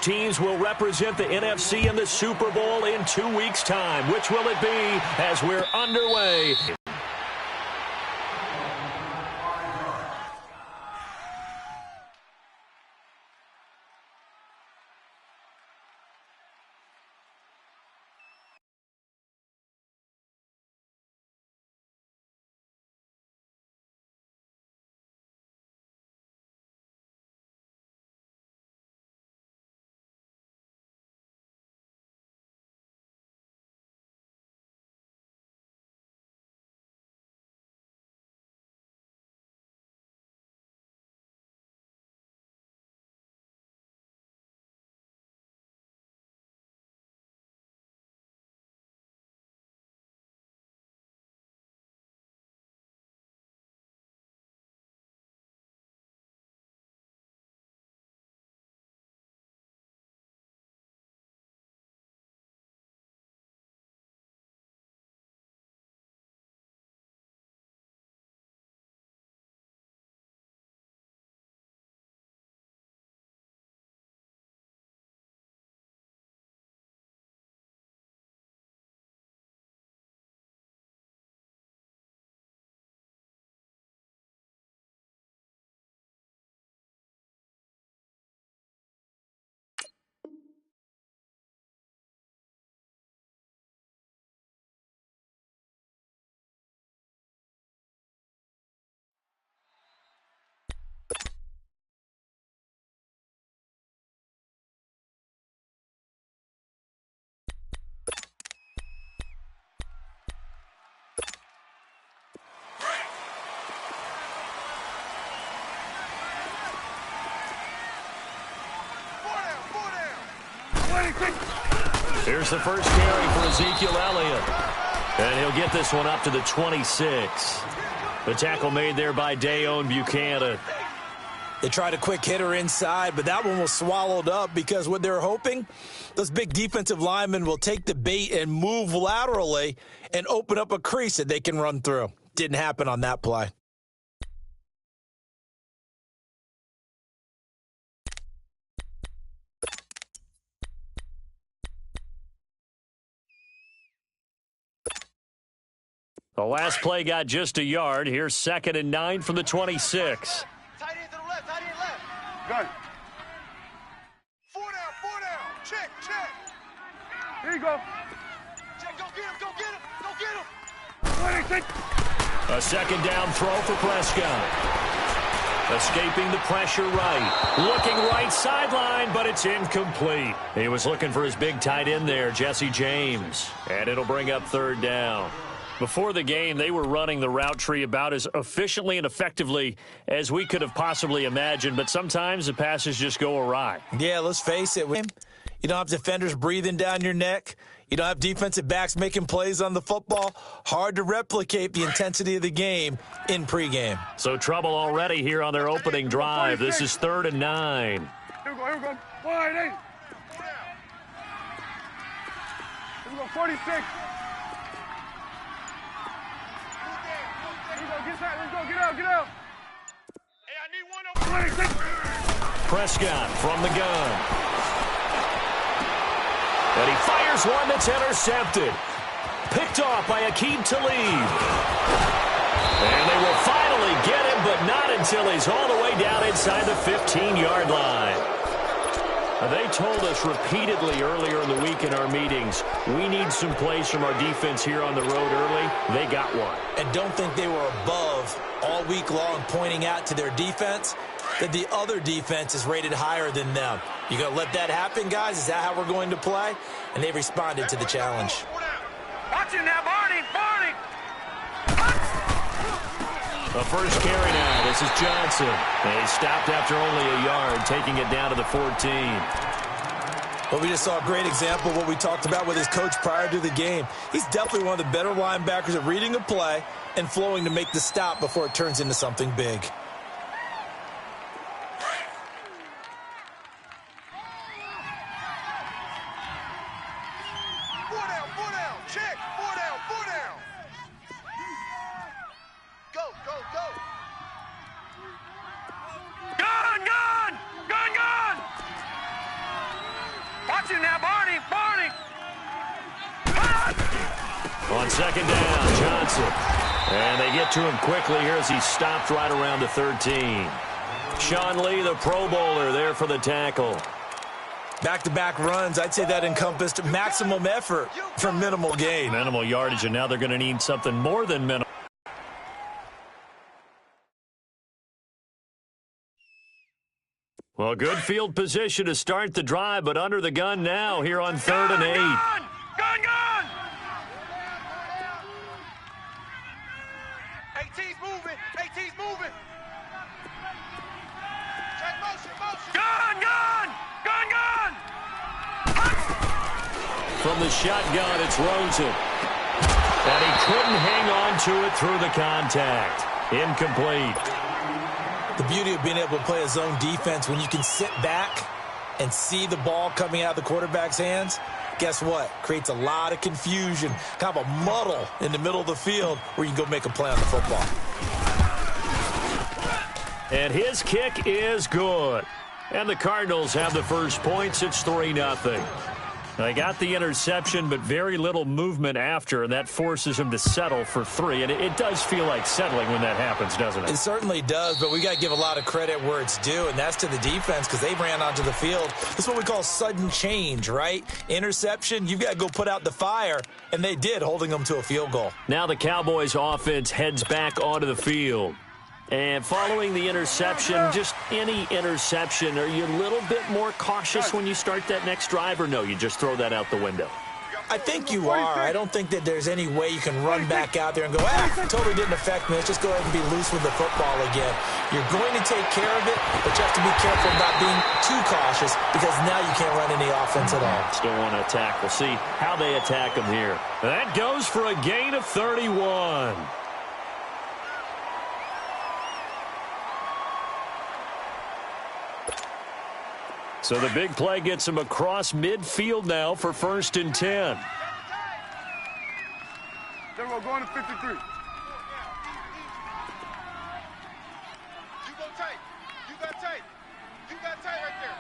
teams will represent the NFC in the Super Bowl in 2 weeks' time. Which will it be as we're underway? Here's the first carry for Ezekiel Elliott. And he'll get this one up to the 26. The tackle made there by Dayon Buchanan. They tried a quick hitter inside, but that one was swallowed up because what they're hoping, those big defensive linemen will take the bait and move laterally and open up a crease that they can run through. Didn't happen on that play. The last play got just a yard. Here's 2nd and 9 from the 26. Tight end to the left, tight end left. Good. 4 down. Check. Here you go. Check, go get him. 26. A 2nd down throw for Prescott. Escaping the pressure right. Looking right sideline, but it's incomplete. He was looking for his big tight end there, Jesse James. And it'll bring up 3rd down. Before the game, they were running the route tree about as efficiently and effectively as we could have possibly imagined, but sometimes the passes just go awry. Yeah, let's face it. You don't have defenders breathing down your neck. You don't have defensive backs making plays on the football. Hard to replicate the intensity of the game in pregame. So trouble already here on their opening drive. This is 3rd and 9. Here we go. Wide 8. Here we go, 46. Get out. Hey, I need one over. 26. Prescott from the gun. And he fires one that's intercepted. Picked off by Aqib Talib. And they will finally get him, but not until he's all the way down inside the 15-yard line. They told us repeatedly earlier in the week in our meetings, we need some plays from our defense here on the road early. They got one. And don't think they were above all week long pointing out to their defense that the other defense is rated higher than them. You going to let that happen, guys? Is that how we're going to play? And they responded to the challenge. Watch it now, Barney. The first carry now. This is Johnson. They stopped after only a yard, taking it down to the 14. Well, we just saw a great example of what we talked about with his coach prior to the game. He's definitely one of the better linebackers at reading a play and flowing to make the stop before it turns into something big. Four down. Check. 4 down. Go. Gun! Watch him now, Barney. Barney. On second down, Johnson. And they get to him quickly here as he stopped right around the 13. Sean Lee, the Pro Bowler, there for the tackle. Back-to-back runs, I'd say that encompassed maximum effort for minimal gain. Minimal yardage, and now they're going to need something more than minimal. Well, good field position to start the drive, but under the gun now here on 3rd and 8. Gun! 18's moving. 18's moving. Check motion. Gun! From the shotgun, it's Rosen. And he couldn't hang on to it through the contact. Incomplete. The beauty of being able to play a zone defense when you can sit back and see the ball coming out of the quarterback's hands, guess what? Creates a lot of confusion, kind of a muddle in the middle of the field where you can go make a play on the football. And his kick is good. And the Cardinals have the first points. It's 3-0. They got the interception, but very little movement after, and that forces him to settle for 3. And it does feel like settling when that happens, doesn't it? It certainly does, but we got to give a lot of credit where it's due, and that's to the defense because they ran onto the field. This is what we call sudden change, right? Interception, you've got to go put out the fire, and they did, holding them to a field goal. Now the Cowboys offense heads back onto the field. And following the interception, just any interception, are you a little bit more cautious when you start that next drive, or no, you just throw that out the window? I think you are. I don't think that there's any way you can run back out there and go, totally didn't affect me. Let's just go ahead and be loose with the football again. You're going to take care of it, but you have to be careful about being too cautious because now you can't run any offense at all. Still want to attack. We'll see how they attack them here. That goes for a gain of 31. So the big play gets him across midfield now for 1st and 10. There we go, going to 53. You go tight. You got tight. You got tight right there.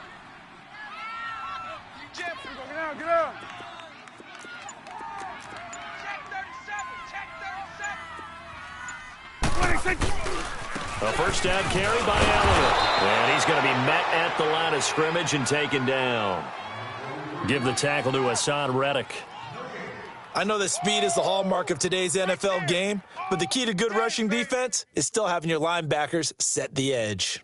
You jam. Here we go, get out. Check 37. Check 37. 26. A first down carry by Elliott. And he's going to be met at the line of scrimmage and taken down. Give the tackle to Hassan Reddick. I know that speed is the hallmark of today's NFL game, but the key to good rushing defense is still having your linebackers set the edge.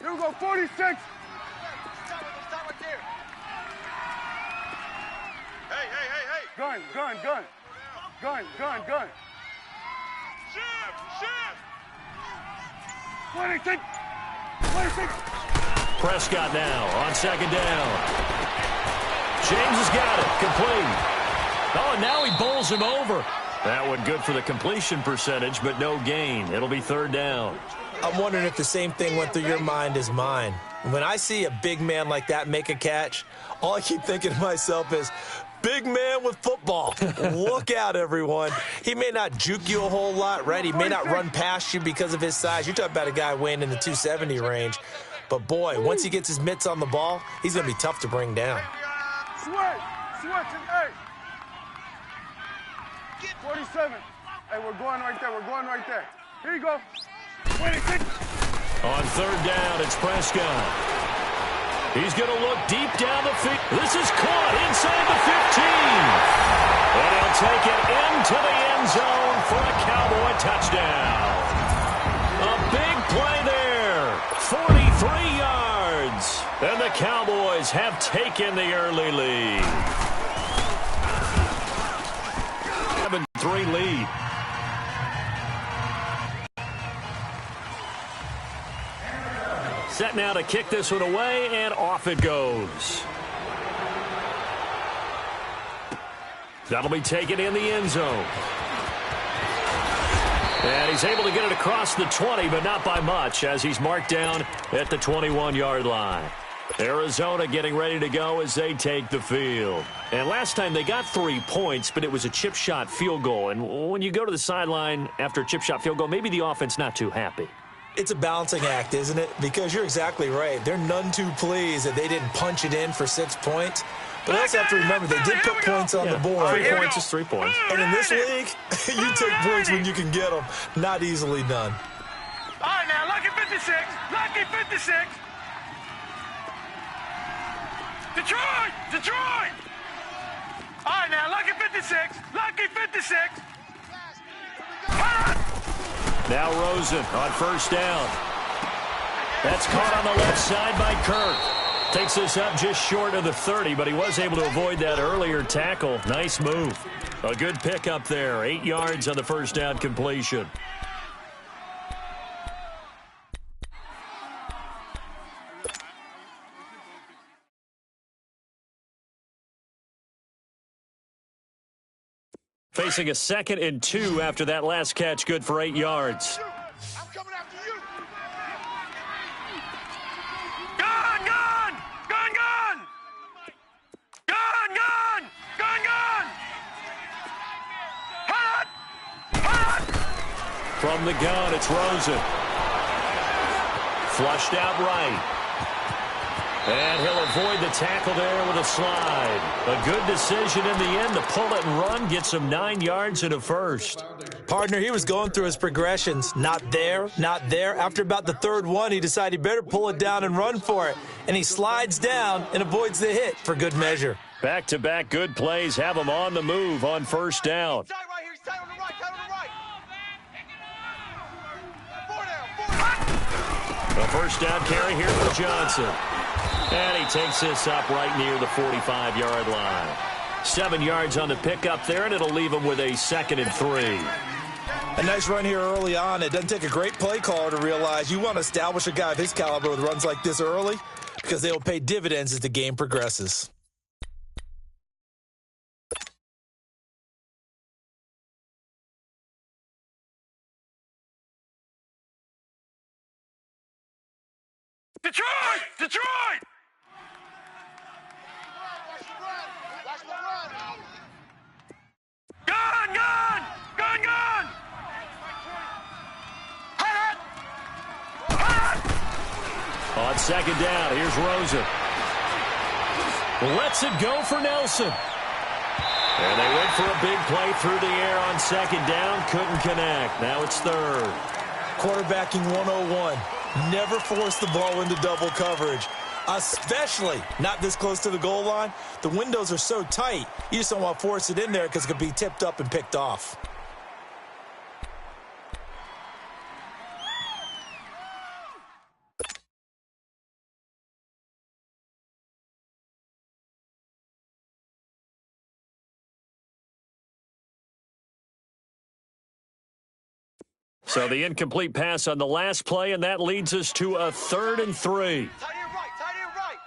Here we go, 46. Stop right there. Hey. Gun. Shift. 26. Prescott now on second down. James has got it. Complete. Oh, and now he bowls him over. That one good for the completion percentage, but no gain. It'll be 3rd down. I'm wondering if the same thing went through your mind as mine. When I see a big man like that make a catch, all I keep thinking to myself is, big man with football. Look out, everyone. He may not juke you a whole lot, right? He may not run past you because of his size. You're talking about a guy weighing in the 270 range. But, boy, once he gets his mitts on the ball, he's going to be tough to bring down. Switch, hey. 47. Hey, we're going right there. Here you go. 26. On 3rd down, it's Prescott. He's going to look deep down the field. This is caught inside the 15. And he'll take it into the end zone for a Cowboy touchdown. A big play there. 43 yards. And the Cowboys have taken the early lead. 7-3 lead. Set now to kick this one away, and off it goes. That'll be taken in the end zone. And he's able to get it across the 20, but not by much, as he's marked down at the 21-yard line. Arizona getting ready to go as they take the field. And last time they got 3 points, but it was a chip shot field goal. And when you go to the sideline after a chip shot field goal, maybe the offense not too happy. It's a balancing act, isn't it? Because you're exactly right. They're none too pleased that they didn't punch it in for 6 points. But also have to remember, they did put points on the board. 3 points is 3 points. And in this league, you take points when you can get them. Not easily done. All right, now, lucky 56. Lucky 56. Detroit! Detroit! All right, now, lucky 56. Lucky 56. Now Rosen on first down. That's caught on the left side by Kirk. Takes us up just short of the 30, but he was able to avoid that earlier tackle. Nice move. A good pickup there. 8 yards on the first down completion. Facing a 2nd and 2 after that last catch, good for 8 yards. I'm coming after you. Gun, gun! Gun, gun! Gun, gun! Gun, gun! Hot! Hot! From the gun, it's Rosen. Flushed out right. And he'll avoid the tackle there with a slide. A good decision in the end to pull it and run, gets him 9 yards and a first. Partner, he was going through his progressions. Not there, not there. After about the 3rd one, he decided he better pull it down and run for it. And he slides down and avoids the hit for good measure. Back-to-back good plays have him on the move on first down. Tight right here. Tight on the right. Tight on the right. 4 down. 4 down. A first down carry here for Johnson. And he takes this up right near the 45-yard line. 7 yards on the pickup there, and it'll leave him with a 2nd and 3. A nice run here early on. It doesn't take a great play caller to realize you want to establish a guy of his caliber with runs like this early because they will pay dividends as the game progresses. Detroit! Detroit! Watch the run. Watch the run. Gun, gun! Gun, gun! Hot! Hot! On 2nd down, here's Rosen. Lets it go for Nelson. And they went for a big play through the air on 2nd down. Couldn't connect. Now it's 3rd. Quarterbacking 101. Never force the ball into double coverage, especially not this close to the goal line. The windows are so tight, you just don't want to force it in there because it could be tipped up and picked off. So the incomplete pass on the last play, and that leads us to a 3rd and 3. Tight end right. Tight end right.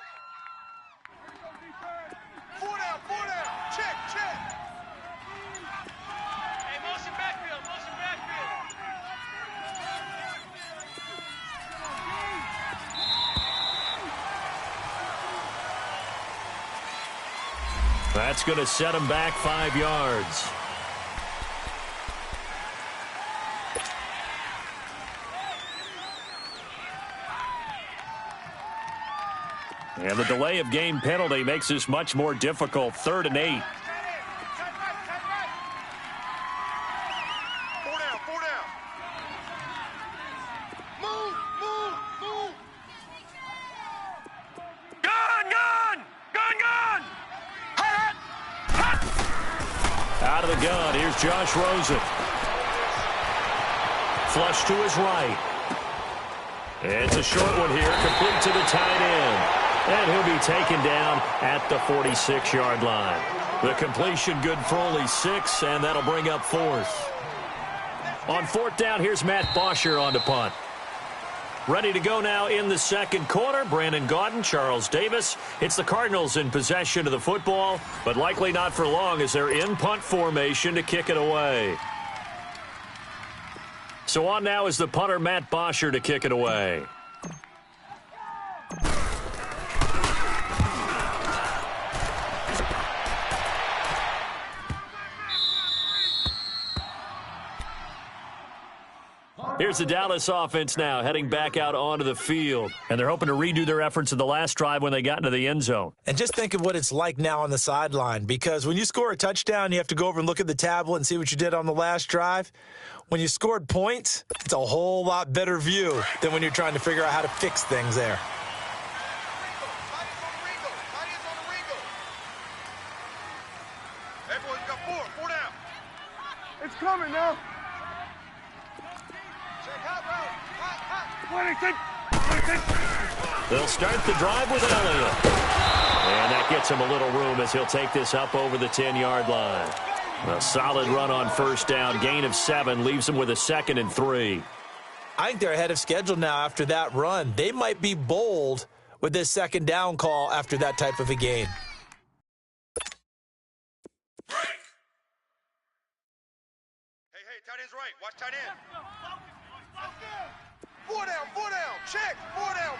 4 down. 4 down. Check. Check. Hey, motion backfield. Motion backfield. That's going to set him back 5 yards. And the delay of game penalty makes this much more difficult. 3rd and 8. 4 down. 4 down. Move. Move. Move. Gun, gun! Gun, gun! Hot! Hot! Out of the gun, here's Josh Rosen. Flush to his right. It's a short one here, complete to the tight end. And he'll be taken down at the 46-yard line. The completion good for only 6, and that'll bring up 4th. On 4th down, here's Matt Bosher on the punt. Ready to go now in the 2nd quarter. Brandon Gaudin, Charles Davis. It's the Cardinals in possession of the football, but likely not for long as they're in punt formation to kick it away. So on now is the punter, Matt Bosher, to kick it away. Here's the Dallas offense now heading back out onto the field. And they're hoping to redo their efforts in the last drive when they got into the end zone. And just think of what it's like now on the sideline, because when you score a touchdown, you have to go over and look at the tablet and see what you did on the last drive. When you scored points, it's a whole lot better view than when you're trying to figure out how to fix things there. Hey, boys, you got four down. It's coming now. Check hot route. Hot. 26. They'll start the drive with Elliott. And that gets him a little room as he'll take this up over the 10-yard line. A solid run on first down. Gain of 7 leaves him with a 2nd and 3. I think they're ahead of schedule now after that run. They might be bold with this 2nd down call after that type of a game. Hey, tight end's right. Watch tight end. 4 down. Check. 4 down.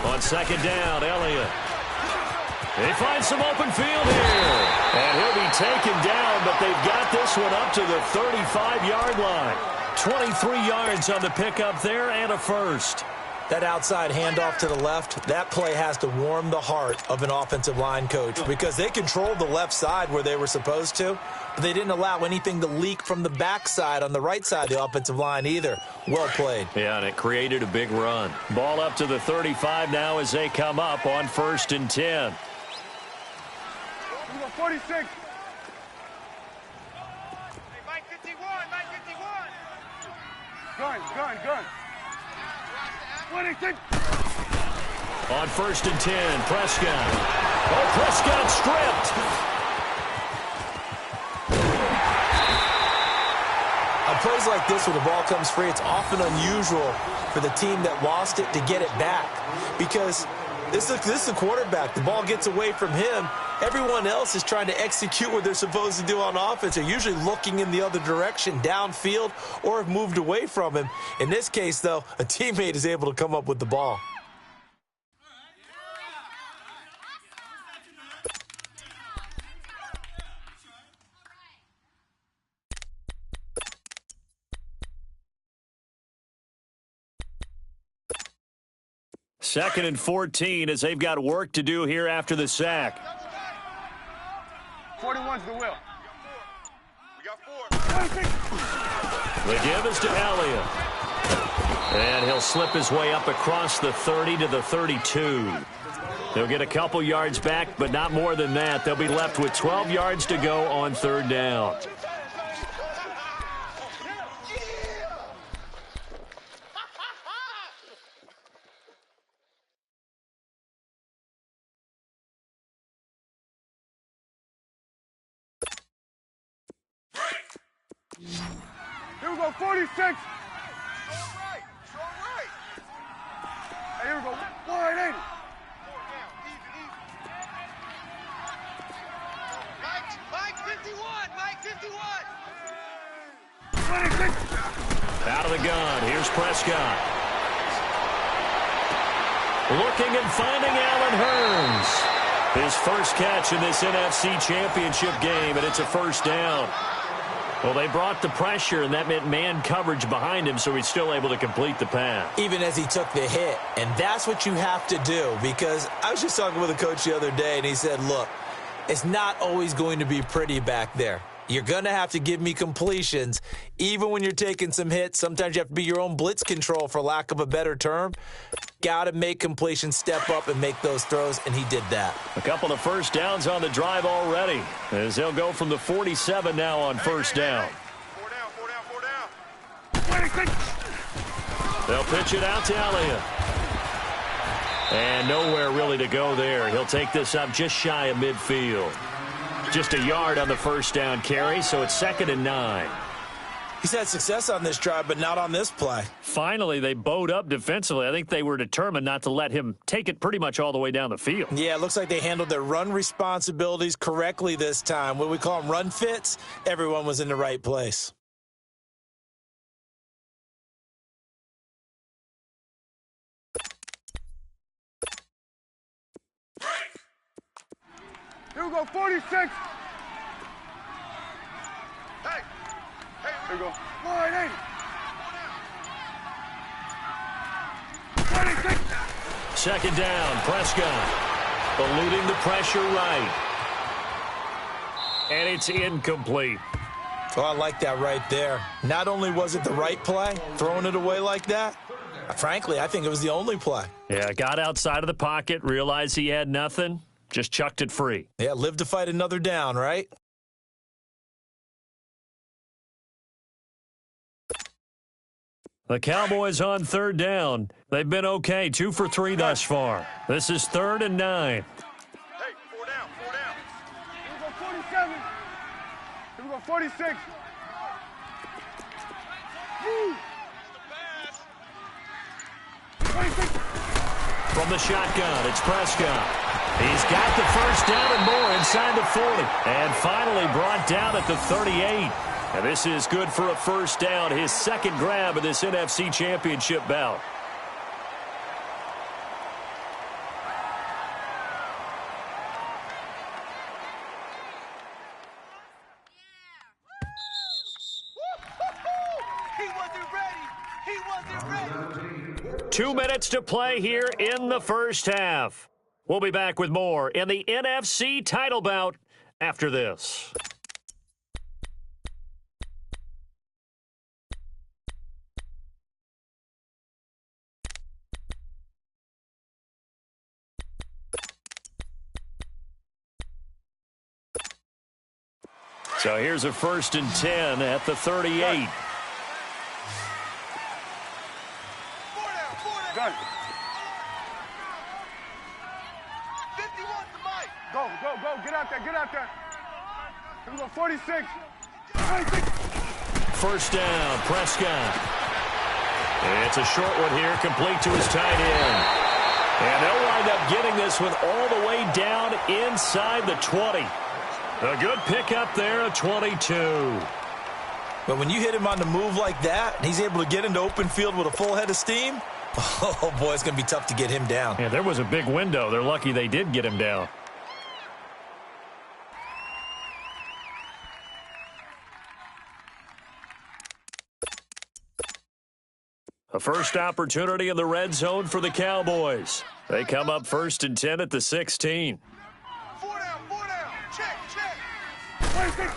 On 2nd down, Elliott. They find some open field here. And he'll be taken down, but they've got this one up to the 35-yard line. 23 yards on the pickup there and a first. That outside handoff to the left, that play has to warm the heart of an offensive line coach because they controlled the left side where they were supposed to, but they didn't allow anything to leak from the backside on the right side of the offensive line either. Well played. Yeah, and it created a big run. Ball up to the 35 now as they come up on 1st and 10. 46. Hey, Mike 51. Gun. 26. On 1st and 10, Prescott. Oh, Prescott stripped. On plays like this where the ball comes free, it's often unusual for the team that lost it to get it back because this is the quarterback. The ball gets away from him. Everyone else is trying to execute what they're supposed to do on offense. They're usually looking in the other direction, downfield, or have moved away from him. In this case, though, a teammate is able to come up with the ball. Second and 14 as they've got work to do here after the sack. 41's the will. We got 4. 26. The give is to Elliott. And he'll slip his way up across the 30 to the 32. They'll get a couple yards back, but not more than that. They'll be left with 12 yards to go on 3rd down. Here we go, 46. Strong right. Hey, here we go, 180. 4 down. Easy. Mike 51. 26. Out of the gun, here's Prescott. Looking and finding Allen Hurns. His first catch in this NFC Championship game, and it's a 1st down. Well, they brought the pressure, and that meant man coverage behind him, so he's still able to complete the pass. Even as he took the hit. And that's what you have to do, because I was just talking with a coach the other day, and he said, look, it's not always going to be pretty back there. You're going to have to give me completions, even when you're taking some hits. Sometimes you have to be your own blitz control, for lack of a better term. Got to make completions, step up, and make those throws, and he did that. A couple of first downs on the drive already, as they'll go from the 47 now on 1st down. 4 down. 26. They'll pitch it out to Elliott. And nowhere really to go there. He'll take this up just shy of midfield. Just a yard on the 1st down carry, so it's 2nd and 9. He's had success on this drive, but not on this play. Finally, they bowed up defensively. I think they were determined not to let him take it pretty much all the way down the field. Yeah, it looks like they handled their run responsibilities correctly this time. What we call them run fits, everyone was in the right place. Here we go, 46. Hey. Here we go, 180. Second down, Prescott. Eluding the pressure right. And it's incomplete. Oh, I like that right there. Not only was it the right play, throwing it away like that, frankly, I think it was the only play. Yeah, got outside of the pocket, realized he had nothing, just chucked it free. Yeah, live to fight another down, right? The Cowboys on third down. They've been okay, 2 for 3 thus far. This is 3rd and 9. Hey, 4 down, 4 down. Here we go, 47. Here we go, 46. Woo. 26. From the shotgun, it's Prescott. He's got the first down and more inside the 40. And finally brought down at the 38. And this is good for a first down, his second grab of this NFC Championship bout. He wasn't ready. He wasn't ready. 2 minutes to play here in the first half. We'll be back with more in the NFC title bout after this. So here's a 1st and 10 at the 38. 4 down, 4 down. Done. 51 to Mike. Go, go, go. Get out there, get out there. Here we go, 46. 26. First down, Prescott. It's a short one here, complete to his tight end. And they'll wind up getting this one all the way down inside the 20. A good pickup there at 22. But when you hit him on the move like that, and he's able to get into open field with a full head of steam, oh, boy, it's going to be tough to get him down. Yeah, there was a big window. They're lucky they did get him down. A first opportunity in the red zone for the Cowboys. They come up 1st and 10 at the 16. 4 down, 4 down. Check, check. 26.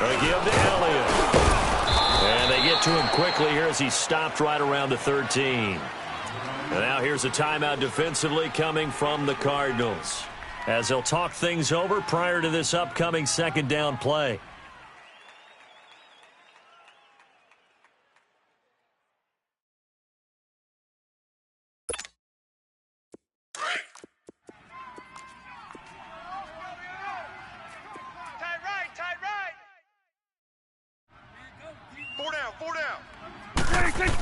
They give to Elliott. And they get to him quickly here as he stopped right around the 13. And now here's a timeout defensively coming from the Cardinals, as they'll talk things over prior to this upcoming second down play. Tight right, tight right. 4 down, 4 down. 26.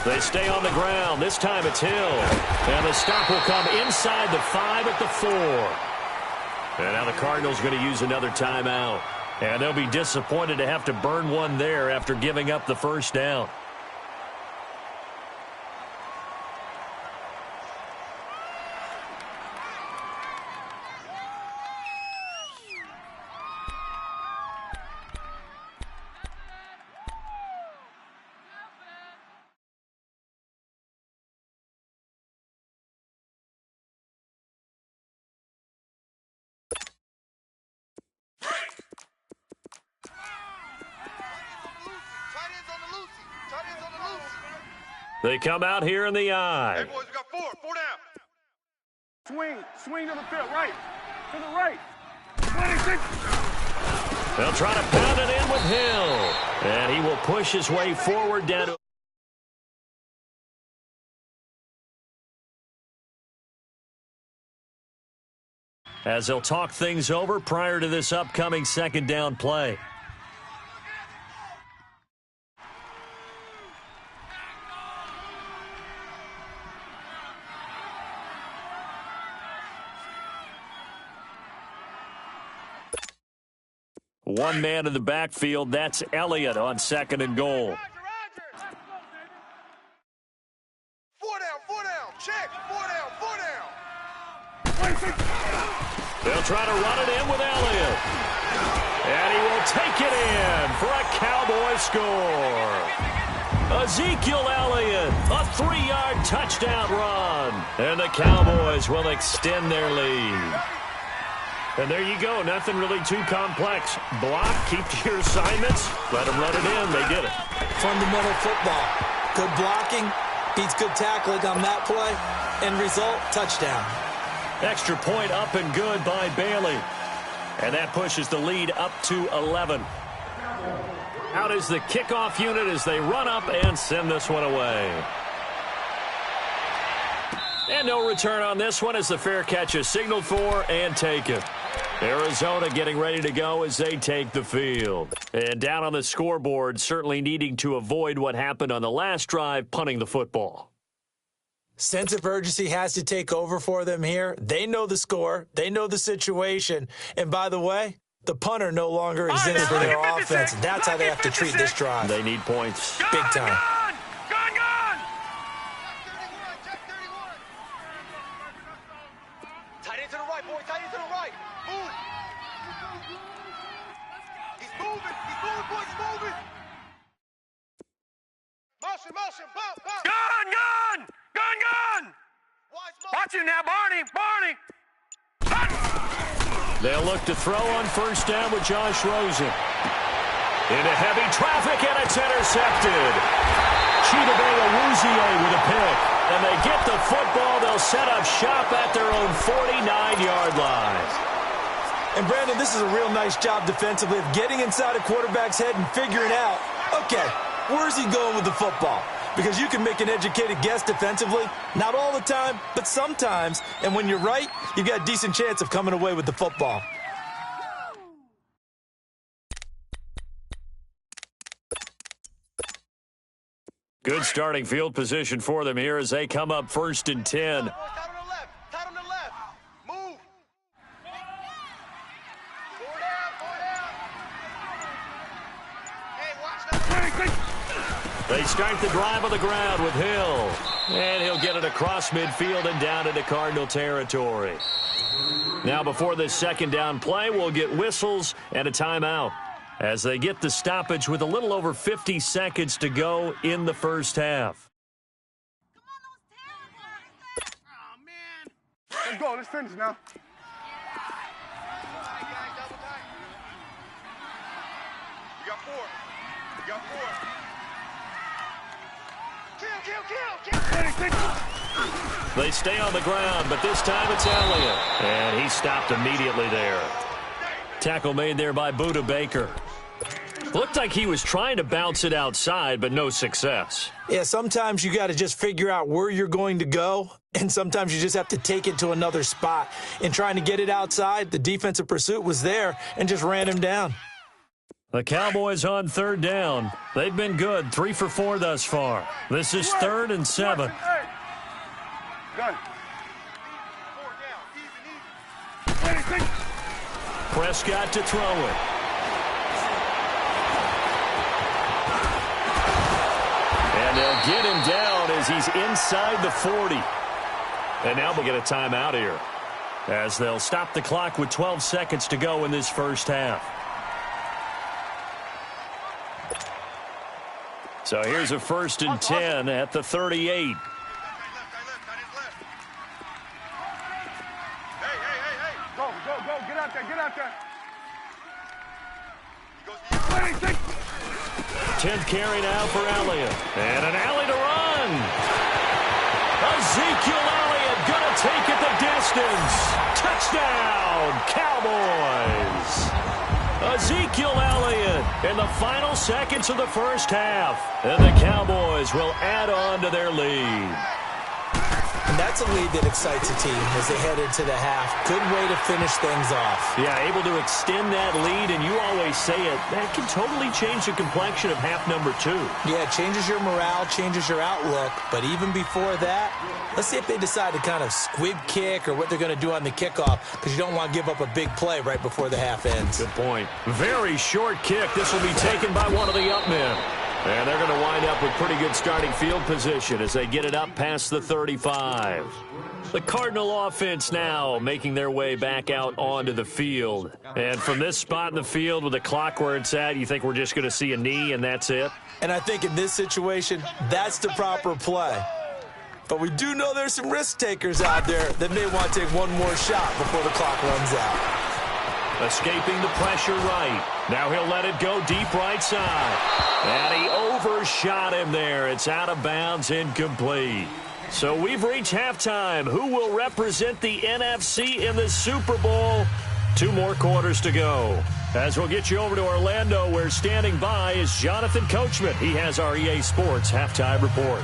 They stay on the ground. This time it's Hill. And the stop will come inside the 5 at the 4. And now the Cardinals going to use another timeout. And they'll be disappointed to have to burn one there after giving up the first down. They come out here in the eye. Hey, boys, we got 4 down. Swing to the field, right. To the right. 26. They'll try to pound it in with Hill. And he will push his way forward down to... as they'll talk things over prior to this upcoming second down play. One man in the backfield, that's Elliott on 2nd and goal. 4 down, 4 down. Check, 4 down, 4 down. They'll try to run it in with Elliott. And he will take it in for a Cowboy score. Ezekiel Elliott, a 3-yard touchdown run. And the Cowboys will extend their lead. And there you go. Nothing really too complex. Block, keep to your assignments, let them run it in. They did it. Fundamental football. Good blocking beats good tackling on that play. End result, touchdown. Extra point up and good by Bailey. And that pushes the lead up to 11. Out is the kickoff unit as they run up and send this one away. And no return on this one as the fair catch is signaled for and taken. Arizona getting ready to go as they take the field. And down on the scoreboard, certainly needing to avoid what happened on the last drive, punting the football. Sense of urgency has to take over for them here. They know the score. They know the situation. And by the way, the punter no longer exists for their offense. That's how they have to treat this drive. They need points. Big time. Gone! Check 31. Tight end to the right, boy. Tight end to the right. Move. He's moving. Boy. He's moving. Motion. Bump. Gone! Watch him now, Barney! They'll look to throw on first down with Josh Rosen. Into heavy traffic, and it's intercepted. Chidobe Awuzie with a pick. And they get the football. They'll set up shop at their own 49-yard line. And, Brandon, this is a real nice job defensively of getting inside a quarterback's head and figuring out, okay, where's he going with the football? Because you can make an educated guess defensively. Not all the time, but sometimes. And when you're right, you've got a decent chance of coming away with the football. Good starting field position for them here as they come up 1st and 10. Tight on the left. Move. Four down. Hey, watch that. They start the drive on the ground with Hill. And he'll get it across midfield and down into Cardinal territory. Now before this second down play, we'll get whistles and a timeout as they get the stoppage with a little over 50 seconds to go in the first half. Let's go. Let's finish now. You got four. Kill. They stay on the ground, but this time it's Elliott. And he stopped immediately there. Tackle made there by Budda Baker. Looked like he was trying to bounce it outside, but no success. Yeah, sometimes you got to just figure out where you're going to go, and sometimes you just have to take it to another spot. In trying to get it outside, the defensive pursuit was there and just ran him down. The Cowboys on 3rd down. They've been good, 3 for 4 thus far. This is 3rd and 7. Gun. Prescott to throw it. And they'll get him down as he's inside the 40. And now we'll get a timeout here as they'll stop the clock with 12 seconds to go in this first half. So here's a 1st and 10 at the 38. Hey. Go. Get out there. 10th carry now for Elliott. And an alley to run. Ezekiel Elliott going to take it the distance. Touchdown, Cowboys. Ezekiel Elliott in the final seconds of the first half. And the Cowboys will add on to their lead. And that's a lead that excites a team as they head into the half. Good way to finish things off. Yeah, able to extend that lead, and you always say it, that can totally change the complexion of half number 2. Yeah, it changes your morale, changes your outlook. But even before that, let's see if they decide to kind of squib kick or what they're going to do on the kickoff, because you don't want to give up a big play right before the half ends. Good point. Very short kick. This will be taken by one of the up men. And they're going to wind up with pretty good starting field position as they get it up past the 35. The Cardinal offense now making their way back out onto the field. And from this spot in the field with the clock where it's at, you think we're just going to see a knee and that's it? And I think in this situation, that's the proper play. But we do know there's some risk takers out there that may want to take one more shot before the clock runs out. Escaping the pressure right. Now he'll let it go deep right side. And he overshot him there. It's out of bounds, incomplete. So we've reached halftime. Who will represent the NFC in the Super Bowl? 2 more quarters to go. As we'll get you over to Orlando, where standing by is Jonathan Coachman. He has our EA Sports halftime report.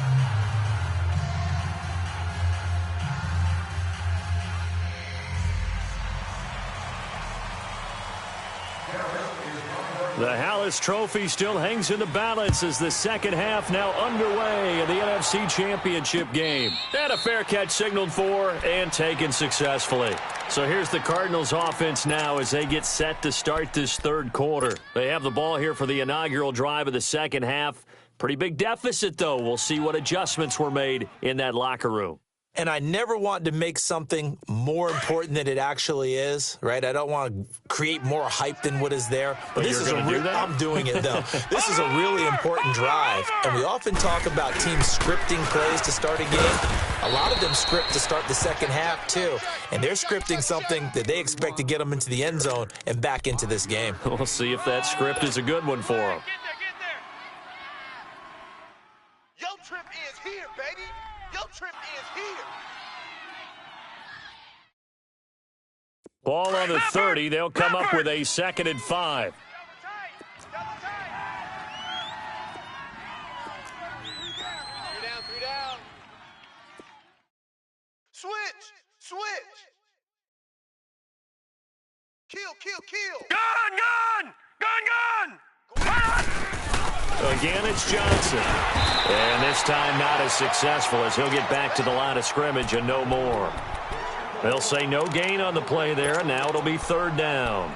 The Hallis Trophy still hangs in the balance as the second half now underway in the NFC Championship game. And a fair catch signaled for and taken successfully. So here's the Cardinals offense now as they get set to start this third quarter. They have the ball here for the inaugural drive of the second half. Pretty big deficit, though. We'll see what adjustments were made in that locker room. And I never want to make something more important than it actually is, right? I don't want to create more hype than what is there. But this is I'm doing it, though. This is a really important drive. And we often talk about teams scripting plays to start a game. A lot of them script to start the second half, too. And they're scripting something that they expect to get them into the end zone and back into this game. We'll see if that script is a good one for them. Your trip is here, baby. Your trip is here. Ball on the 30. They'll come up with a 2nd and 5. Three down. Switch. Kill. Gun. Again, it's Johnson. And this time not as successful as he'll get back to the line of scrimmage and no more. They'll say no gain on the play there, and now it'll be 3rd down.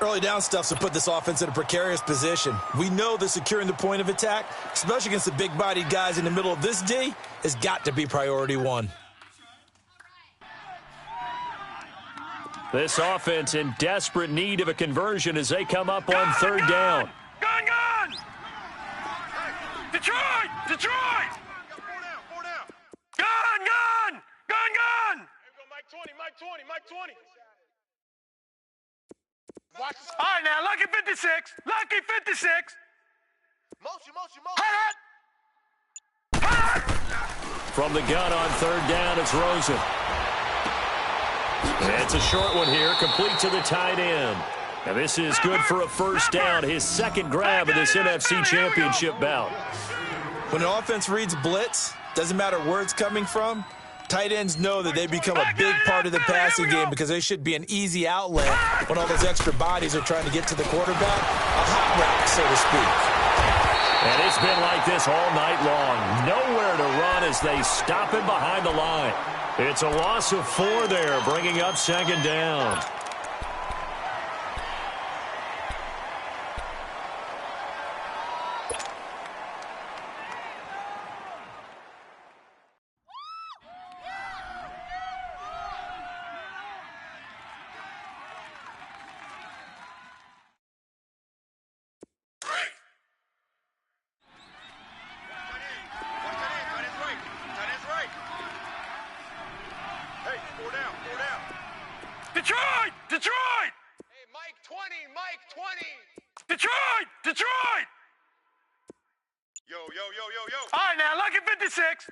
Early down stuff's to put this offense in a precarious position. We know that securing the point of attack, especially against the big-bodied guys in the middle of this D, has got to be priority 1. This offense in desperate need of a conversion as they come up on 3rd down. Gun! Detroit! 4 down. Gun! Here we go, Mike 20. Watch this. All right, now, lucky 56. Motion. From the gun on 3rd down, it's Rosen. And it's a short one here, complete to the tight end. And this is good for a 1st down, his 2nd grab of this NFC Championship bout. When an offense reads blitz, doesn't matter where it's coming from, tight ends know that they become a big part of the passing game because they should be an easy outlet when all those extra bodies are trying to get to the quarterback. A hot route, so to speak. And it's been like this all night long. Nowhere to run as they stop him behind the line. It's a loss of 4 there, bringing up 2nd down. Detroit! Hey, Mike 20. Detroit! Yo. All right, now, lucky 56.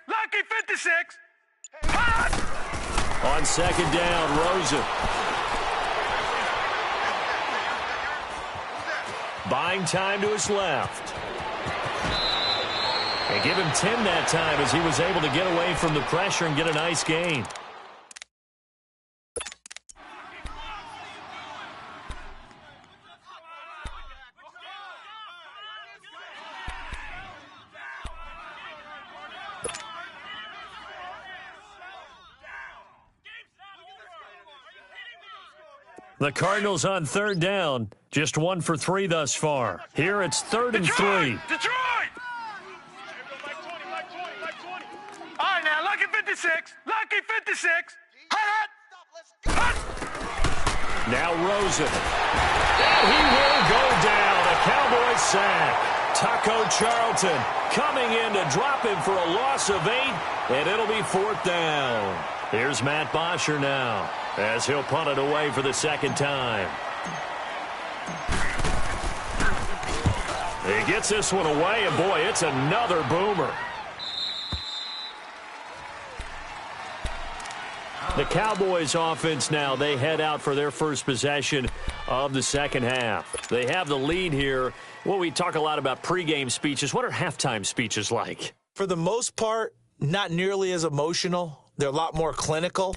On 2nd down, Rosen. Buying time to his left. And give him 10 that time as he was able to get away from the pressure and get a nice gain. The Cardinals on 3rd down, just 1 for 3 thus far. Here it's 3rd and 3. Detroit! Now Rosen. And he will go down. A Cowboys sack. Taco Charlton coming in to drop him for a loss of 8, and it'll be 4th down. Here's Matt Bosher now as he'll punt it away for the second time. He gets this one away, and boy, it's another boomer. The Cowboys offense now, they head out for their first possession of the second half. They have the lead here. Well, we talk a lot about pregame speeches. What are halftime speeches like? For the most part, not nearly as emotional. They're a lot more clinical.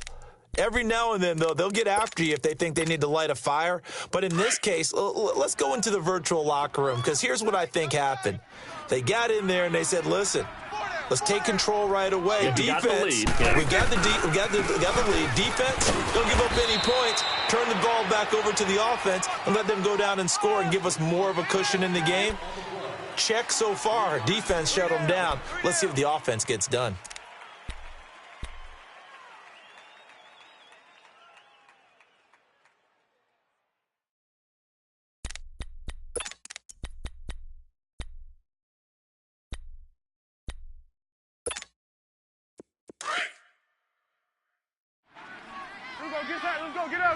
Every now and then, though, they'll get after you if they think they need to light a fire. But in this case, let's go into the virtual locker room, because here's what I think happened. They got in there and they said, listen, let's take control right away. Yeah, defense, we got the lead. Defense, don't give up any points. Turn the ball back over to the offense and let them go down and score and give us more of a cushion in the game. Check so far. Defense shut them down. Let's see if the offense gets done.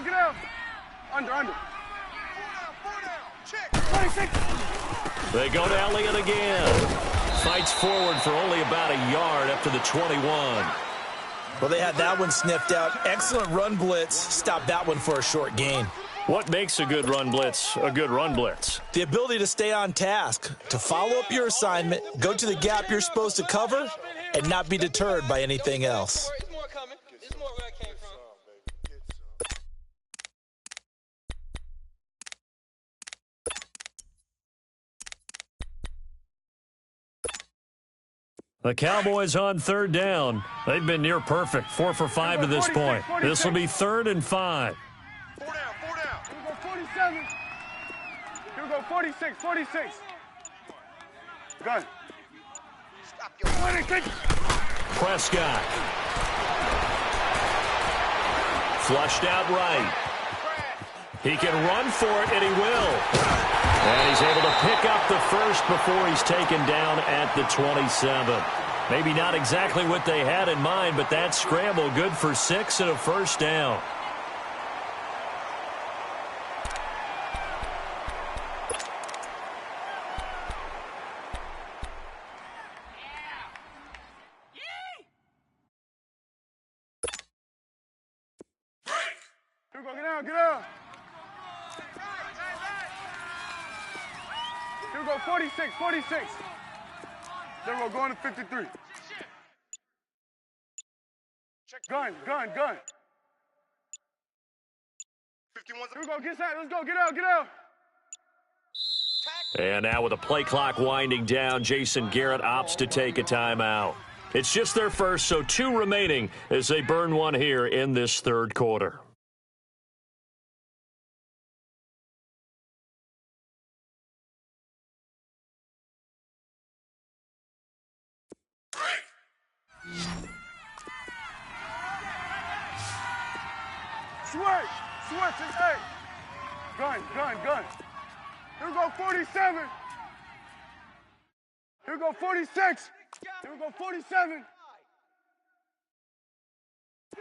Get out. Under. 4 down. Check. 26. They go to Elliott again. Fights forward for only about a yard up to the 21. Well, they had that one sniffed out. Excellent run blitz. Stopped that one for a short gain. What makes a good run blitz a good run blitz? The ability to stay on task, to follow up your assignment, go to the gap you're supposed to cover, and not be deterred by anything else. The Cowboys on 3rd down. They've been near perfect, 4 for 5 to this point. This will be 3rd and 5. 4 down. Here we go 47. Here we go 46. Gun. Stop your 26. Prescott. Flushed out right. He can run for it, and he will. And he's able to pick up the first before he's taken down at the 27. Maybe not exactly what they had in mind, but that scramble good for 6 and a first down. Here we go, get out. Here we go, 46. Then we're going to 53. check. Gun. 51's Here we go, get out, let's go, get out. And now with the play clock winding down, Jason Garrett opts to take a timeout. It's just their first, so 2 remaining as they burn one here in this 3rd quarter. Switch, it's 8. Gun. Here we go, 47. Here we go, 46. Here we go, 47.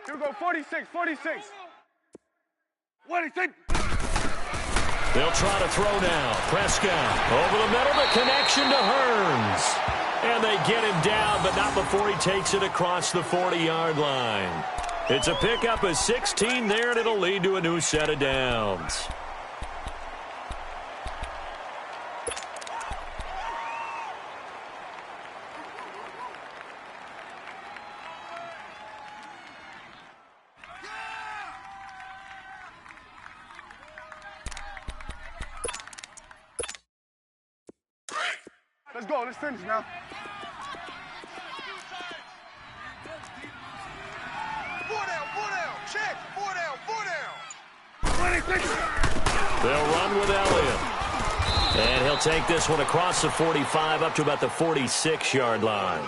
Here we go, 46. What do you think? They'll try to throw now. Prescott over the middle, the connection to Hearns. And they get him down, but not before he takes it across the 40-yard line. It's a pickup of 16 there, and it'll lead to a new set of downs. Let's go, let's finish now. 4 down. Check. 4 down. 26. They'll run with Elliott. And he'll take this one across the 45 up to about the 46-yard line.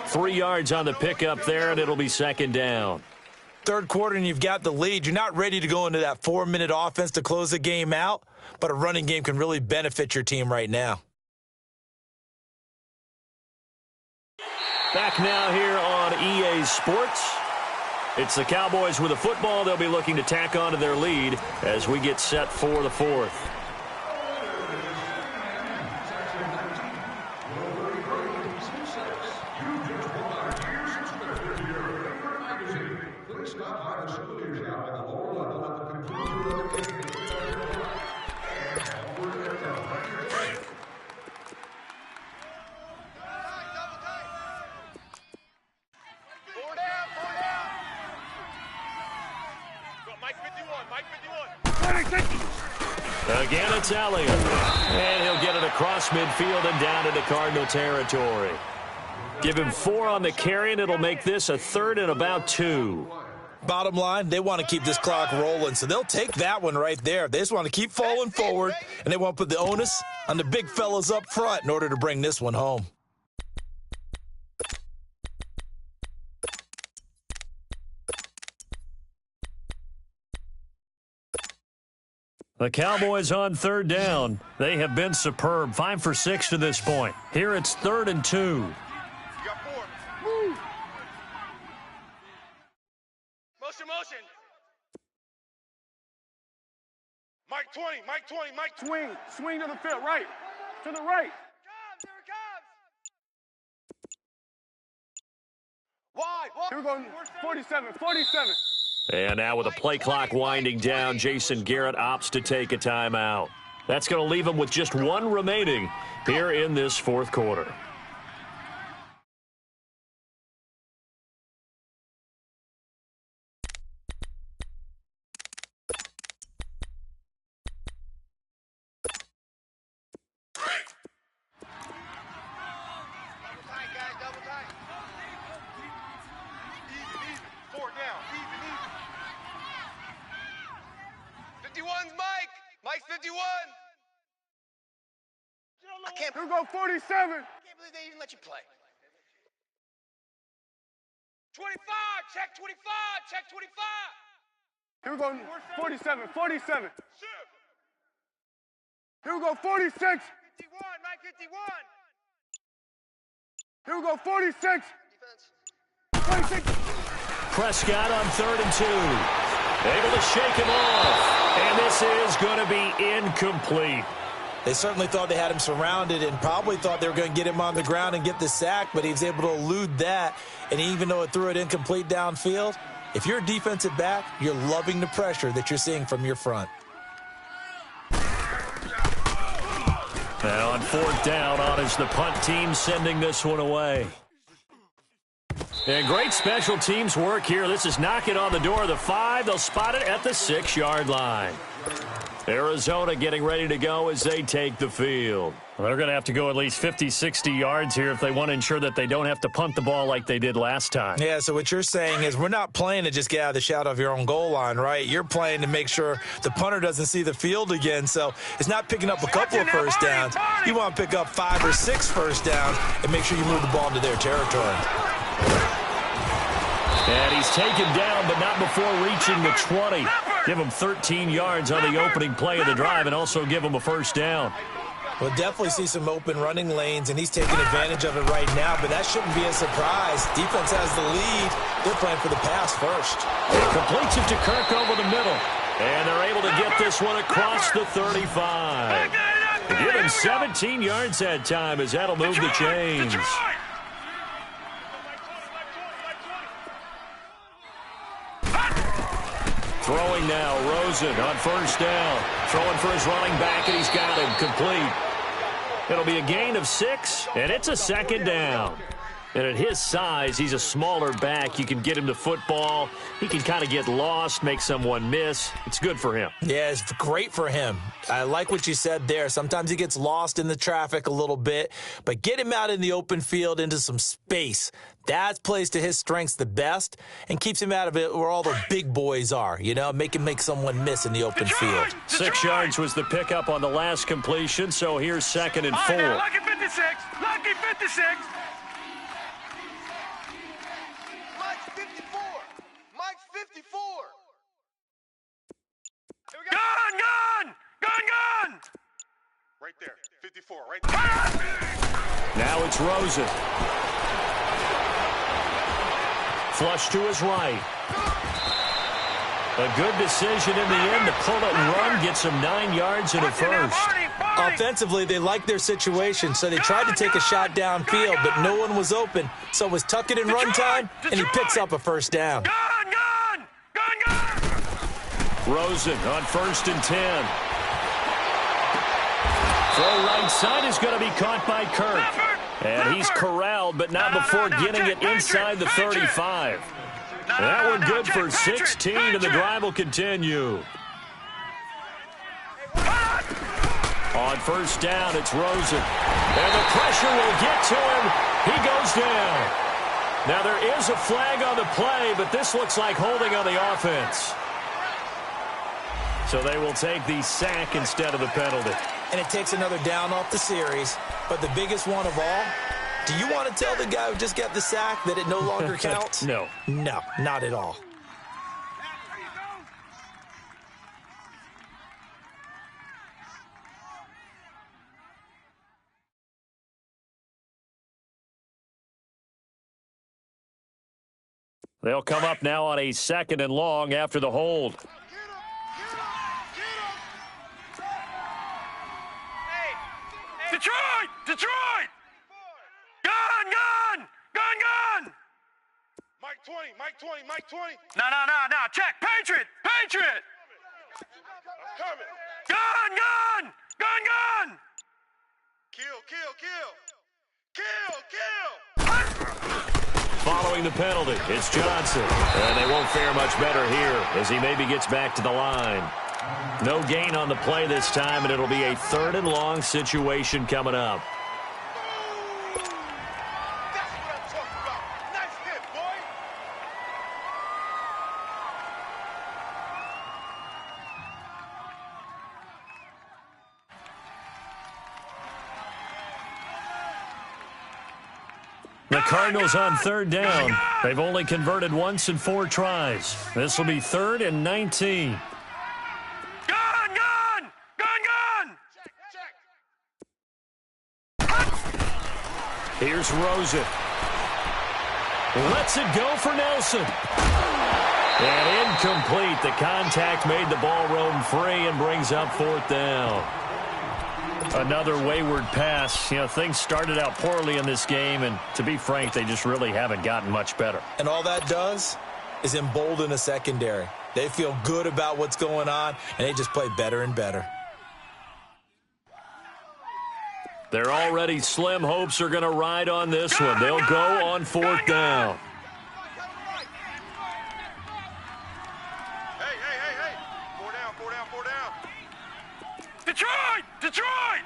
3 yards on the pickup there, and it'll be 2nd down. Third quarter and you've got the lead. You're not ready to go into that 4-minute offense to close the game out, but a running game can really benefit your team right now. Back now here on EA Sports. It's the Cowboys with a football. They'll be looking to tack on to their lead as we get set for the fourth. Again, it's Elliott. And he'll get it across midfield and down into Cardinal territory. Give him 4 on the carry, and it'll make this a 3rd and about 2. Bottom line, they want to keep this clock rolling, so they'll take that one right there. They just want to keep falling forward, and they want to put the onus on the big fellas up front in order to bring this one home. The Cowboys on 3rd down. They have been superb. 5 for 6 to this point. Here it's 3rd and 2. You got 4. Woo. Motion. Mike 20, Mike 20, Mike 20. Swing to the field, right. To the right. Here it comes. Wide. Here we go, 47. And now with the play clock winding down, Jason Garrett opts to take a timeout. That's going to leave him with just 1 remaining here in this 4th quarter. Double tight. Even. 4 down. Even. 51's Mike. Mike's 51. I can't. Here we go, 47. I can't believe they even let you play. 25. Check 25. Check 25. Here we go, 47. Here we go, 46. 51. Mike 51. Here we go, 46. Defense. 26. Prescott on 3rd and 2. Able to shake him off. And this is going to be incomplete. They certainly thought they had him surrounded and probably thought they were going to get him on the ground and get the sack, but he was able to elude that. And even though it threw it incomplete downfield, if you're a defensive back, you're loving the pressure that you're seeing from your front. And on 4th down, on is the punt team sending this one away. And great special teams work here. This is knocking on the door of the 5. They'll spot it at the 6-yard line. Arizona getting ready to go as they take the field. Well, they're going to have to go at least 50, 60 yards here if they want to ensure that they don't have to punt the ball like they did last time. Yeah, so what you're saying is we're not playing to just get out of the shadow of your own goal line, right? You're playing to make sure the punter doesn't see the field again. So it's not picking up a couple of first downs. You want to pick up 5 or 6 first downs and make sure you move the ball into their territory. And he's taken down, but not before reaching the 20. Give him 13 yards on the opening play of the drive and also give him a first down. We'll definitely see some open running lanes, and he's taking advantage of it right now, but that shouldn't be a surprise. Defense has the lead. They're playing for the pass first. Completes it to Kirk over the middle, and they're able to get this one across the 35. Give him 17 yards that time as that'll move the chains. Throwing now, Rosen on first down. Throwing for his running back, and he's got him complete. It'll be a gain of 6, and it's a 2nd down. And at his size, he's a smaller back. You can get him the football. He can kind of get lost, make someone miss. It's good for him. Yeah, it's great for him. I like what you said there. Sometimes he gets lost in the traffic a little bit, but get him out in the open field into some space. That plays to his strengths the best and keeps him out of it where all the big boys are, you know, make him make someone miss in the open field. 6 yards was the pickup on the last completion, so here's 2nd and 4. Lucky 56. Lucky 56. Mike's 54. Mike's 54. Gun, gun! Gun, gun! Right there, 54, right there. Now it's Rosen. Flush to his right. A good decision in the end to pull it and run, get some 9 yards and a first. Offensively, they liked their situation, so they tried to take a shot downfield, but no one was open. So it was tuck it in run time, and he picks up a first down. Gun, gun! Gun, gun! Rosen on 1st and 10. Throw right side is going to be caught by Kirk. And he's corralled, but not before getting it inside the 35. That one good for 16, and the drive will continue. On 1st down, it's Rosen. And the pressure will get to him. He goes down. Now, there is a flag on the play, but this looks like holding on the offense. So they will take the sack instead of the penalty. And it takes another down off the series. But the biggest one of all, do you want to tell the guy who just got the sack that it no longer counts? No. No, not at all. They'll come up now on a 2nd and long after the hold. Detroit! Detroit! Gun, gun! Gun, gun! Mike 20, Mike 20, Mike 20. No. Check. Patriot! Patriot! I'm coming. Gun, gun! Gun, gun! Kill, kill, kill! Kill, kill! Following the penalty, it's Johnson. And they won't fare much better here as he maybe gets back to the line. No gain on the play this time, and it'll be a 3rd and long situation coming up. That's what I'm talking about. Nice hit, boy. The Cardinals on 3rd down. They've only converted once in 4 tries. This will be 3rd and 19. Gun, gun! Gun, gun! Check. Here's Rosen. Lets it go for Nelson. And incomplete. The contact made the ball roam free and brings up 4th down. Another wayward pass. You know, things started out poorly in this game, and to be frank, they just really haven't gotten much better. And all that does is embolden a secondary. They feel good about what's going on, and they just play better and better. Their already slim hopes are going to ride on this one. They'll go on 4th down. Hey. 4 down, 4 down, 4 down. Detroit! Detroit!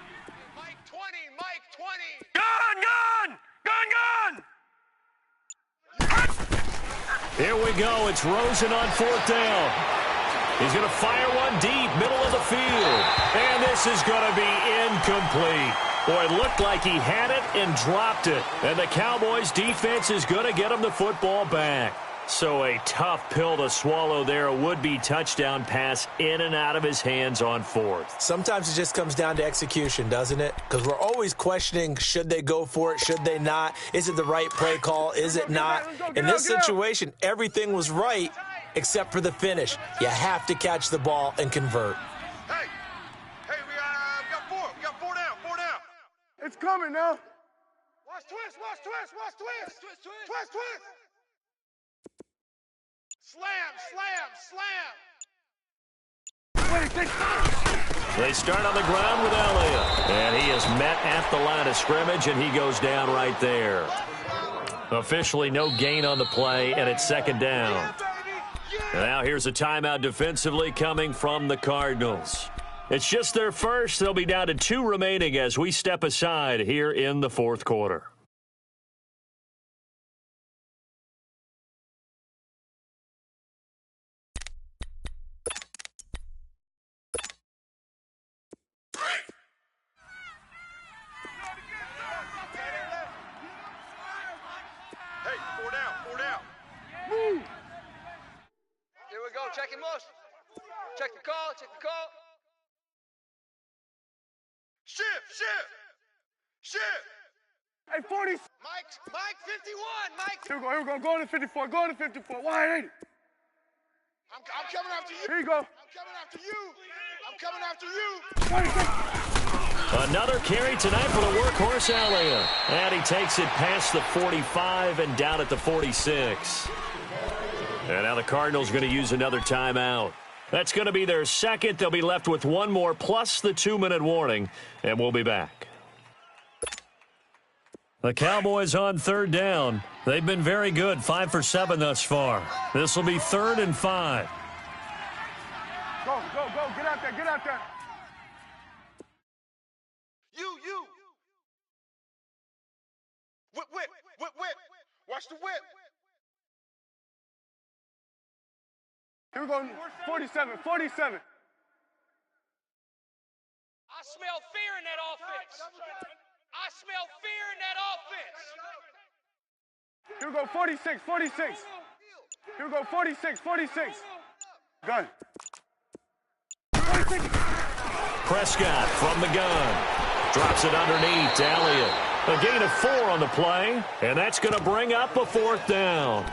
Mike 20, Mike 20. Gun, gun! Gun, gun! Here we go. It's Rosen on 4th down. He's going to fire one deep, middle of the field. And this is going to be incomplete. Boy, it looked like he had it and dropped it. And the Cowboys' defense is going to get him the football back. So a tough pill to swallow there. A would-be touchdown pass in and out of his hands on 4th. Sometimes it just comes down to execution, doesn't it? Because we're always questioning, should they go for it, should they not? Is it the right play call, is it not? In this situation, everything was right except for the finish. You have to catch the ball and convert. Hey, we got 4. We got 4 down, 4 down. It's coming now. Watch twist, watch twist, watch twist. Twist. Slam. They start on the ground with Elliott. And he is met at the line of scrimmage, and he goes down right there. Officially no gain on the play, and it's 2nd down. Now here's a timeout defensively coming from the Cardinals. It's just their first. They'll be down to 2 remaining as we step aside here in the 4th quarter. Hey, 4 down, 4 down. Move. Here we go. Check him, motion. Check the Shift. Hey, 40. Mike, 51, Mike. Here we go. Go to 54. Go to 54. Why ain't it? I'm coming after you. Here you go. I'm coming after you. Another carry tonight for the workhorse Elliott. And he takes it past the 45 and down at the 46. And now the Cardinals going to use another timeout. That's going to be their second. They'll be left with one more plus the 2-minute warning, and we'll be back. The Cowboys on third down. They've been very good, 5 for 7 thus far. This will be 3rd and 5. Go. Get out there. You. Whip. Watch the whip. Here we go. 47. I smell fear in that offense. Here we go. 46. Here we go. 46. Gun. 46. Prescott from the gun. Drops it underneath to Elliott. A gain of 4 on the play, and that's going to bring up a 4th down.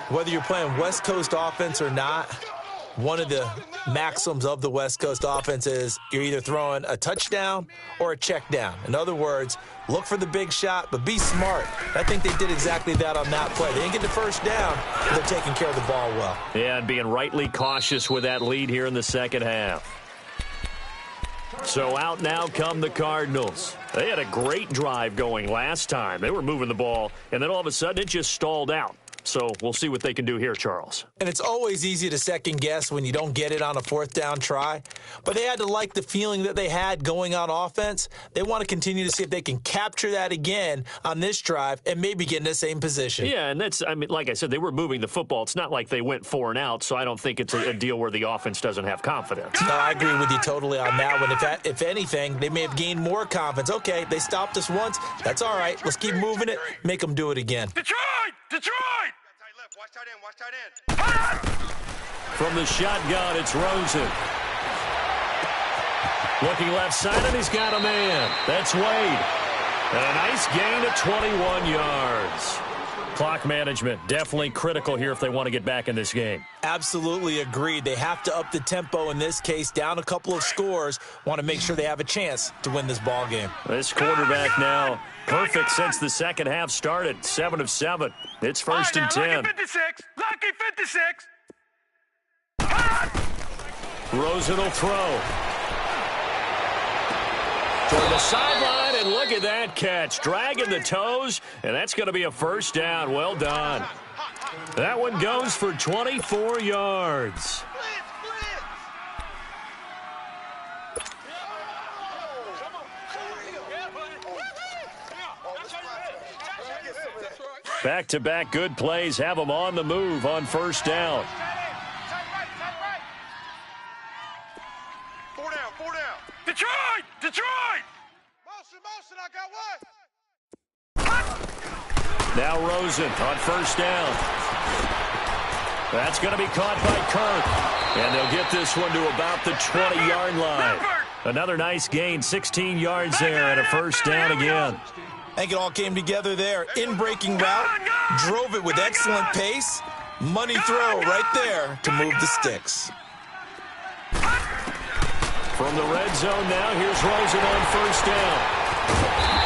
Whether you're playing West Coast offense or not, one of the maxims of the West Coast offense is you're either throwing a touchdown or a check down. In other words, look for the big shot, but be smart. I think they did exactly that on that play. They didn't get the first down, but they're taking care of the ball well. Yeah, and being rightly cautious with that lead here in the second half. So out now come the Cardinals. They had a great drive going last time. They were moving the ball, and then all of a sudden it just stalled out. So we'll see what they can do here, Charles. And it's always easy to second guess when you don't get it on a 4th down try. But they had to like the feeling that they had going on offense. They want to continue to see if they can capture that again on this drive and maybe get in the same position. Yeah, and that's, I mean, like I said, they were moving the football. It's not like they went 4 and out, so I don't think it's a deal where the offense doesn't have confidence. No, I agree with you totally on that one. If anything, they may have gained more confidence. Okay, they stopped us once. That's all right. Let's keep moving it. Make them do it again. Detroit! Watch tight end. From the shotgun, it's Rosen. Looking left side, and he's got a man. That's Wade. And a nice gain of 21 yards. Clock management, definitely critical here if they want to get back in this game. Absolutely agreed. They have to up the tempo in this case, down a couple of scores. Want to make sure they have a chance to win this ball game. This quarterback now, perfect since the second half started, 7 of 7. It's 1st and 10. Lucky 56. Rosen will throw. Toward the sideline, and look at that catch. Dragging the toes, and that's going to be a 1st down. Well done. That one goes for 24 yards. Back-to-back good plays have them on the move on 1st down. 4 down. Detroit! Motion, I got one. Now Rosen on 1st down. That's going to be caught by Kirk. And they'll get this one to about the 20-yard line. Another nice gain, 16 yards there, and a 1st down again. I think it all came together there. In-breaking route, drove it with excellent pace. Money throw right there to move the sticks. From the red zone now, here's Rosen on 1st down.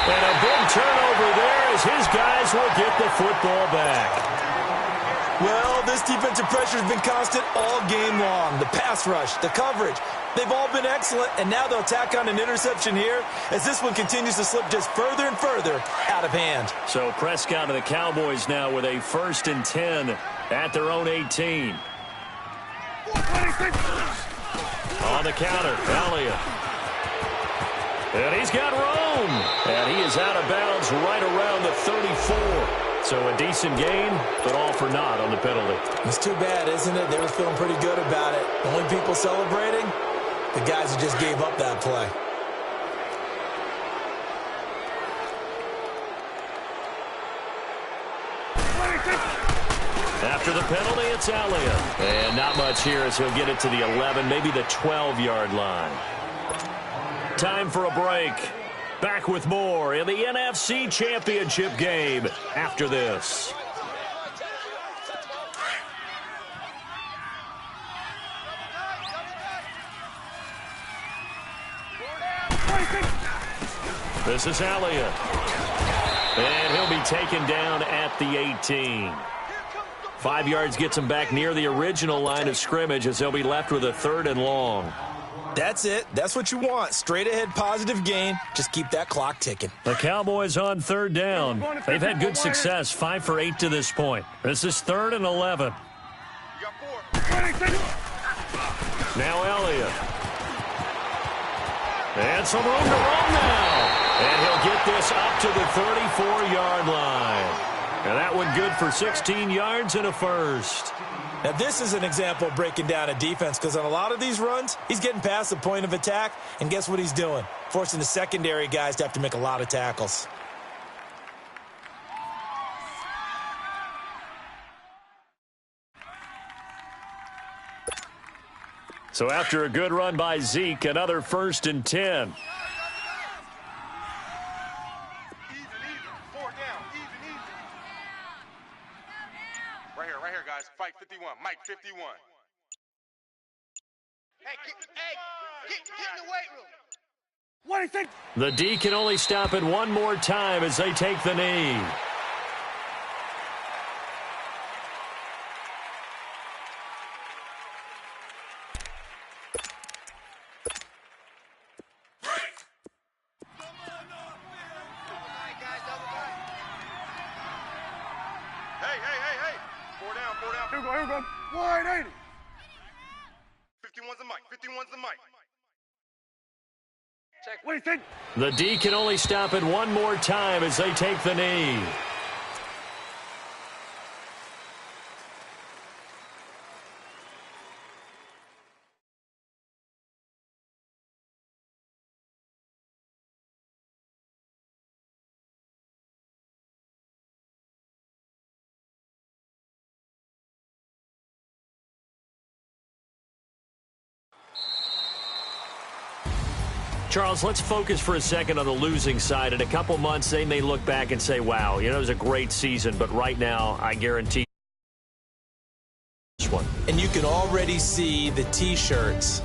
And a big turnover there as his guys will get the football back. Well, this defensive pressure has been constant all game long. The pass rush, the coverage, they've all been excellent, and now they'll tack on an interception here as this one continues to slip just further and further out of hand. So Prescott and the Cowboys now with a 1st and 10 at their own 18. On the counter, Elliott. And he's got room. And he is out of bounds right around the 34. So a decent gain, but all for naught on the penalty. It's too bad, isn't it? They were feeling pretty good about it. The only people celebrating, the guys who just gave up that play. After the penalty, it's Elliott. And not much here as he'll get it to the 11, maybe the 12-yard line. Time for a break. Back with more in the NFC Championship game after this. This is Elliott. And he'll be taken down at the 18. 5 yards gets him back near the original line of scrimmage as they'll be left with a 3rd and long. That's it. That's what you want. Straight ahead positive gain. Just keep that clock ticking. The Cowboys on 3rd down. They've had good success, 5 for 8 to this point. This is 3rd and 11. Now Elliott. And some room to run now. And he'll get this up to the 34-yard line. And that one good for 16 yards and a first. Now, this is an example of breaking down a defense because on a lot of these runs, he's getting past the point of attack, and guess what he's doing? Forcing the secondary guys to have to make a lot of tackles. So after a good run by Zeke, another 1st and 10. Right here, guys. Fight 51. Mike 51. Hey, get in the weight room. What do you think? The D can only stop it one more time as they take the knee. Hey. 4 down. Here we go. 180. 51's the mic. 51's the mic. What do you think? The D can only stop it one more time as they take the knee. Charles, let's focus for a second on the losing side. In a couple months, they may look back and say, wow, it was a great season. But right now, I guarantee this one. And you can already see the T-shirts